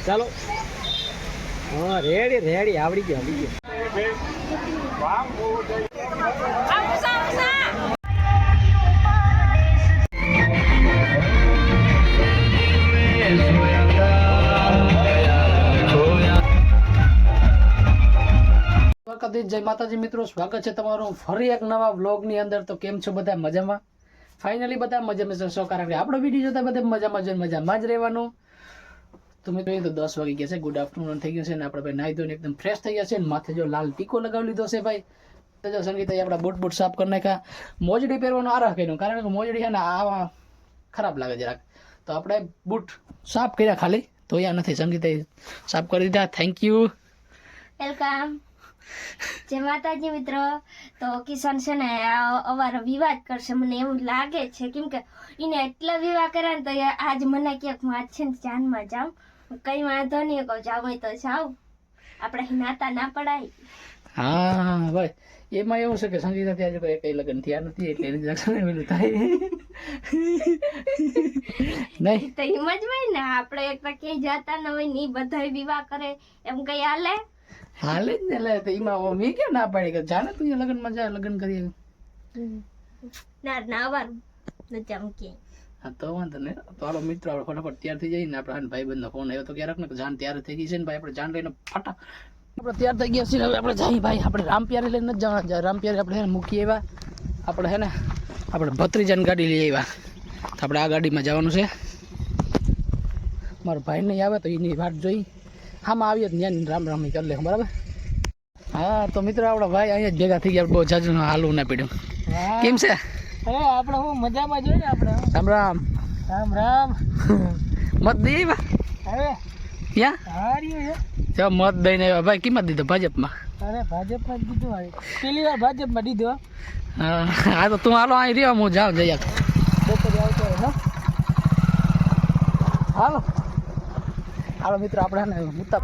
ચાલો હા ready ready આવડી ગયો જય માતાજી મિત્રો, સ્વાગત છે તમારું ફરી એક નવા વ્લોગની અંદર. તો કેમ છો બધા? મજામાં? ફાઇનલી બધા મજામાં જશો, કારણ કે આપણો વિડીયો જોતા બધા મજામાં જ રહેવાનું. તો મિત્રો એ તો 10 વાગી ગયા છે, ગુડ આફ્ટરનૂન થઈ ગયું છે ને આપણે ભાઈ નાહી ધોઈને એકદમ ફ્રેશ થઈ ગયા છે ને માથે જો લાલ ટીકો લગાવી લીધો છે ભાઈ. તો જો સંગીતાએ આપણા બૂટ સાફ કરી નાખ્યા. મોજડી પહેરવાનો આરાહ કર્યો, કારણ કે મોજડી છે ને આવા ખરાબ લાગે જરાક, તો આપણે બૂટ સાફ કર્યા, ખાલી ધોયા નથી. સંગીતાએ સાફ કરી દીધા. Thank you, welcome. જય માતાજી મિત્રો. તો કિશન છે ને અમારો વિવાદ કરશે, મને એવું લાગે છે, કેમ કે એને એટલા વિવાહ કર્યા ને તો આજ મને ક્યાંક હું આજ છે ને જાનમાં જાઉં. કઈ વાંધો નહીં, કહું જાવ હોય તો જાવ, આપણે નાતા ના પડાય. હા ભાઈ, એમાં એવું છે કે સંગીતા ત્યાં કઈ લગ્ન થયા નથી એટલે એની જગ્યાએ પેલું થાય નહીં તો એમ જ હોય ને, આપણે એક તો ક્યાંય જતા ન હોય ને બધા વિવાહ કરે એમ કઈ હાલે? હાલે જ ને. લે તો એમાં મેં કેમ ના પાડી કે જાને તું લગ્નમાં જા, લગ્ન કરીએ. ના ના વારું ન ચમકી. હા તો વાંધો ને. તો હાલો મિત્રો, આપણે ફટાફટ તૈયાર થઈ જઈએ ને. આપણે ભાઈબંધનો ફોન આવ્યો તો ક્યારેક ને જાન તૈયાર થઈ ગઈ છે ને ભાઈ, આપણે જાન લઈને ફટા આપણે તૈયાર થઈ ગયા છીએ. હવે આપણે જઈએ ભાઈ, આપણે રામપ્યારે લઈને જ જવાના. રામપ્યારે આપણે મૂકી આવ્યા, આપણે હે ને આપણે ભત્રીજાની ગાડી લઈ આવ્યા, તો આપણે આ ગાડીમાં જવાનું છે. મારો ભાઈ નહીં આવે તો એની વાટ જોઈ, આમાં આવીએ તો ત્યાં રામ રામ કરી લે, બરાબર? હા તો મિત્રો, આપણા ભાઈ અહીંયા જ ભેગા થઈ ગયા, બહુ જાજુ હાલવું ના પડ્યું. કેમ છે? અરે આપણે હું મજામાં જોઈએ. આપણે રામ રામ રામ રામ. મત દઈ હવે ક્યાં હાર્યું છે મત દઈને આવ્યા ભાઈ. કિંમત દીધો ભાજપમાં? અરે ભાજપમાં દીધો, પેલી વાર ભાજપમાં દીધો. હા તો તું હાલો અહીં રહ્યો, હું જાઉં જઈ બપોરે આવતો હોય. હાલો હાલો મિત્રો, આપણે ને મુતા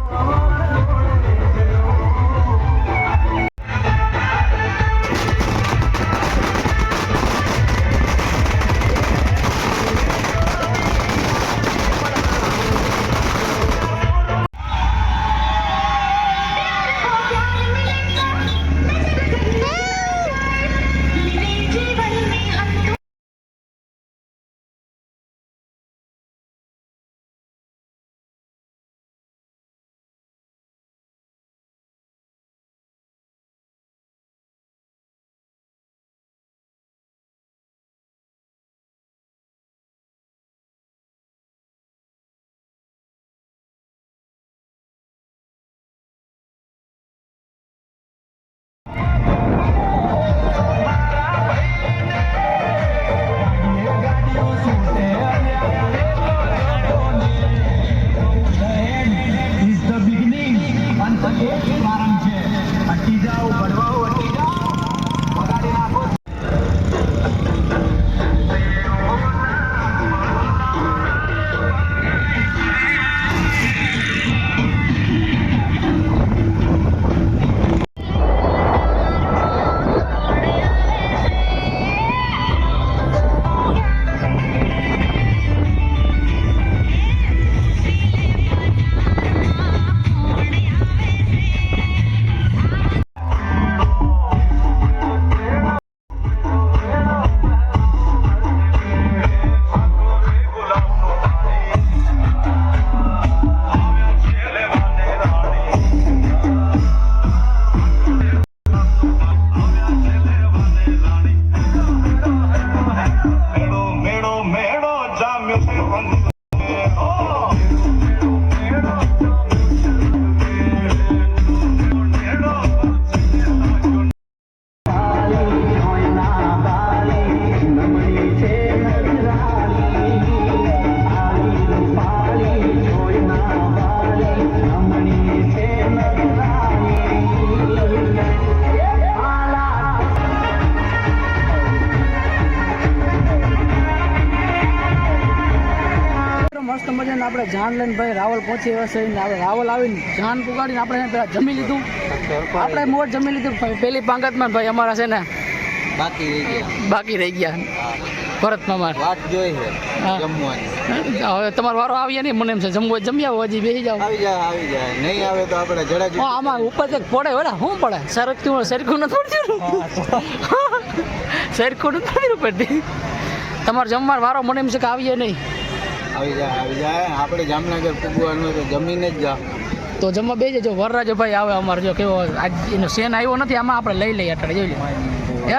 મસ્ત મજાને આપણે જાન લઈને ભાઈ રાવલ પહોંચી આવ્યા છે. આપણે રાવલ આવીને જાન પુગાડીને આપણે પેલા જમી લીધું, આપણે મોર જમી લીધું. પહેલી પાંગતમાં ભાઈ અમારા છે ને બાકી રહી ગયા. બાકી રહી ગયા ભરત મામા. વાત જોઈ છે હા. જમવાની. હવે તમારો વારો આવીએ નહીં મને એમ છે જમવો જમી આવો હજી બેસી જાઓ. આવી જાય નહીં આવે તો આપણે જડા આમાં ઉપર કંઈક પડે હોય શું પડે સરખું નથી પડતું સરખું નથી પડતી. તમારે જમવાનો વારો મને એમ છે કે આવીએ નહીં આવી જાય આપણે જામનગર પૂગવાનું તો જમીને જ જા. તો જમવા બેસી જજો. વરરાજભાઈ આવે અમારે જો કેવો આજ એનો સેન આવ્યો નથી આમાં આપણે લઈ લઈએ અટાડે જોઈ લે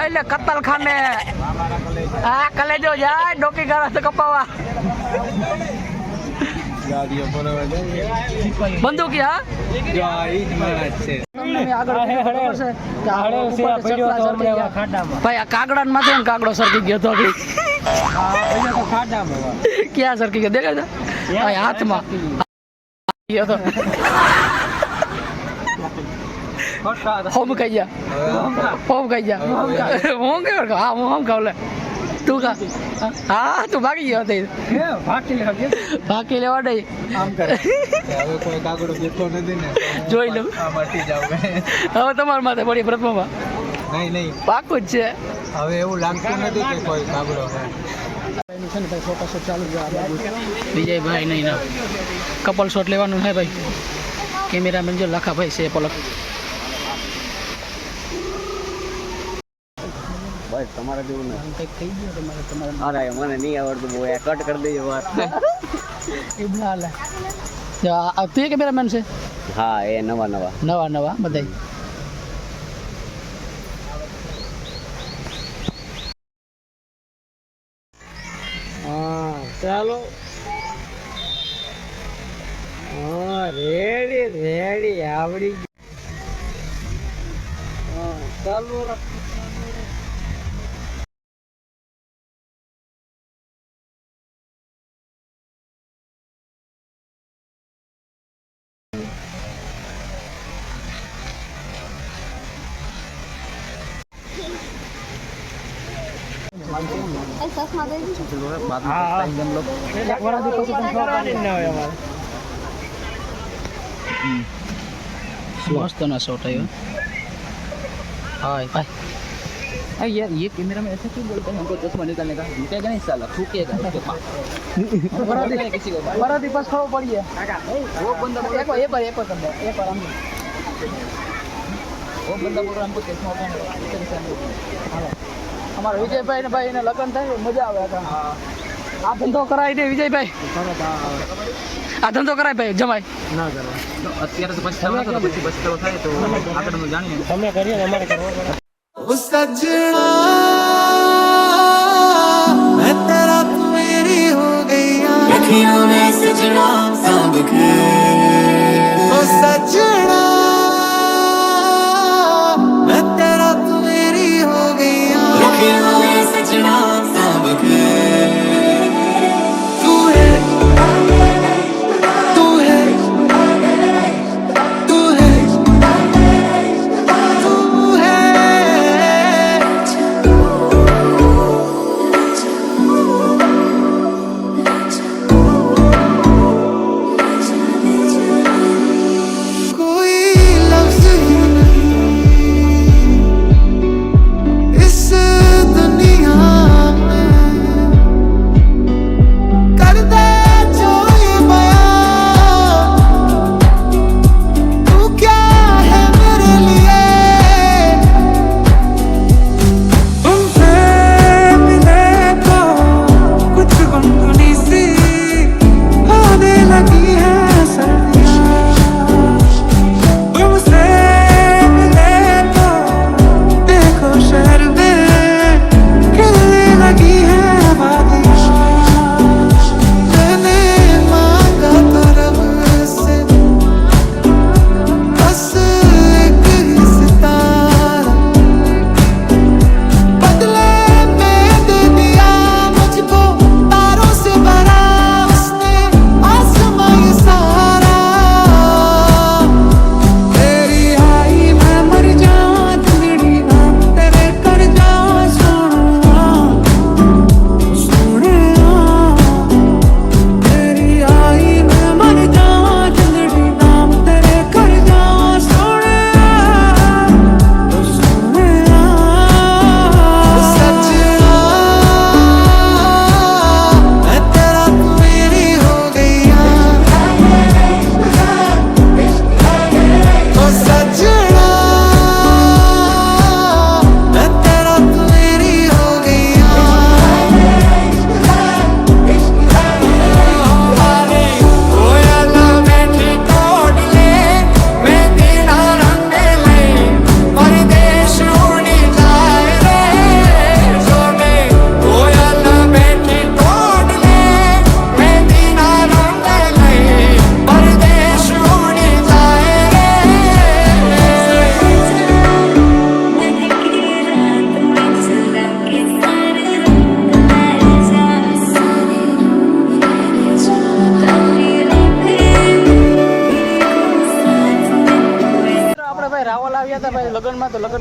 એટલે કતલ ખાને હા કલેજો જાય ડોકી ગાળા તો કપાવા ગાડીઓ ફરવા જાય. બંદૂકી હા જો આ ઈ જ માણસ છે. ભાઈ આ કાગડા માથે કાગડો સરકી ગયો તો ક્યાં સરકી ગયો દેખાય ભાઈ હાથમાં ગયો તો હોમ ખાઈ જા હોમ ખાઈ જા હું કે હા હું હોમ ખાવ લે તું ખા હા તું ભાગી ગયો તે ભાગી લેવા દે આમ કરે હવે કોઈ કાગડો બેઠો નથી ને જોઈ લઉં આ મટી જાવ હવે તમારા માથે પડી પ્રથમમાં નહીં પાકું જ છે હવે એવું લાગતું નથી કે કોઈ કાગડો છે. વિજયભાઈ નહીં ના કપલ શોટ લેવાનું છે ભાઈ કેમેરામેન જો લખા ભાઈ છે પલક બસ તમારે જેવું નહીં. કંઈક થઈ ગયું તમારે અરે મને નહીં આવડતું બહુ કટ કરી દેજો વાત. એવું ના હાલે જો આ તું કેમેરામેન છે હા એ નવા નવા બધાય હા ચાલો હા રેડી આવડી ચાલો मस्त ना शॉट है हाय भाई अरे यार ये कैमरा में ऐसा क्यों बोलते हैं हमको चश्मा निकालने का झुकेगा नहीं साला थूकेगा बराती पास खड़ो पड़ी है वो बंदा बोल रहा है एक बार हम वो बंदा बोल रहा है हमको चश्मा उठाने हमारा विजय भाई ने लगन था मजा आया था आ धंधो कराई दे विजय भाई આ ધંધો કરાય ભાઈ જમાય ના કરો અત્યારે તો પછી થવા તો પછી બચતો થાય તો આગળનું જાણીએ તમે કરીએ ને અમારે કરવા सजना मैं तेरा तू मेरी हो गई अखियों में सजना सांभ के ओ सजना मैं तेरा तू मेरी हो गई अखियों में सजना सांभ के तू है तू है तू है कोई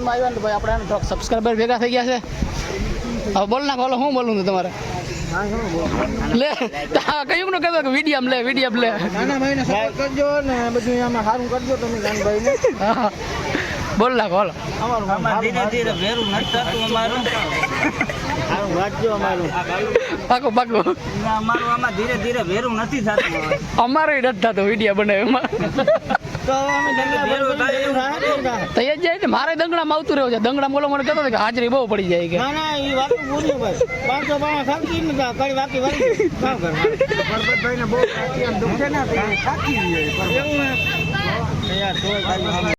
વિડીયોમાં આવ્યા ને ભાઈ આપણે થોડાક સબસ્ક્રાઈબર ભેગા થઈ ગયા છે. હવે બોલ ના બોલો, હું બોલું તમારે લે કયું નો કહેતો કે વિડીયમ લે નાના ભાઈને સપોર્ટ કરજો ને બધું આમાં સારું કરજો તમે ગાનભાઈને. હા બોલ ના બોલો. આમાં ધીરે ધીરે ભેરું નથી થતું અમારું. સારું વાંચજો અમારું. પાકો અમારું આમાં ધીરે ધીરે ભેરું નથી થતું. અમારે નથી થતો વિડીયો બનાવવામાં. તો અમે ભેરું થાય. તૈયાર જાય ને મારે દંગડામાં આવતું રહ્યું છે. દંગડા બોલો મને કહેતો હતો કે હાજરી બહુ પડી જાય કે ના ના એ વાતું પૂરી ભાઈ. 500 થાકી ને કઈ વાકી વાળી કામ કરવા. પરબતભાઈને બહુ દુખ છે ને થાકી જાય. એવું ને યાર તોય